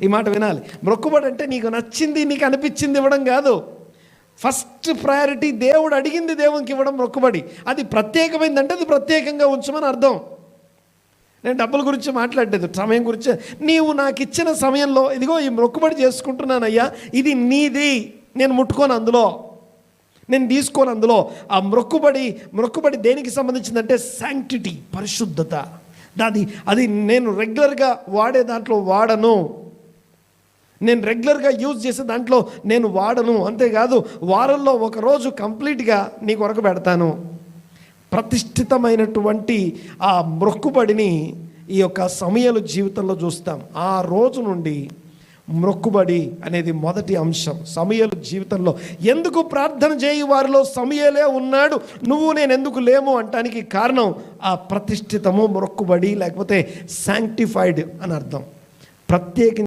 ఈ మాట వినాలి. మొక్కుబడి అంటే నీకు నచ్చింది, నీకు అనిపించింది ఇవ్వడం కాదు. ఫస్ట్ ప్రయారిటీ దేవుడు అడిగింది దేవునికి ఇవ్వడం మొక్కుబడి. అది ప్రత్యేకమైందంటే అది ప్రత్యేకంగా ఉంచమని అర్థం. నేను డబ్బుల గురించి మాట్లాడలేదు, సమయం గురించి. నీవు నాకు ఇచ్చిన సమయంలో ఇదిగో ఈ మొక్కుబడి చేసుకుంటున్నానయ్యా, ఇది నీది, నేను ముట్టుకోను అందులో, నేను తీసుకోను అందులో. ఆ మొక్కుబడి దేనికి సంబంధించిందంటే శాంక్టిటీ, పరిశుద్ధత. అది నేను రెగ్యులర్గా వాడే దాంట్లో వాడను, నేను రెగ్యులర్గా యూజ్ చేసే దాంట్లో నేను వాడను. అంతేకాదు వారంలో ఒకరోజు కంప్లీట్గా నీ కొరకు పెడతాను. ప్రతిష్ఠితమైనటువంటి ఆ మొక్కుబడిని ఈ యొక్క సమూయేలు జీవితంలో చూస్తాం. ఆ రోజు నుండి మొక్కుబడి అనేది మొదటి అంశం సమూయేలు జీవితంలో. ఎందుకు ప్రార్థన చేయి వారిలో సమూయేలే ఉన్నాడు, నువ్వు నేను ఎందుకు లేము అంటానికి కారణం ఆ ప్రతిష్ఠితము మొక్కుబడి, లేకపోతే శాంక్టిఫైడ్ అని అర్థం. ప్రత్యేక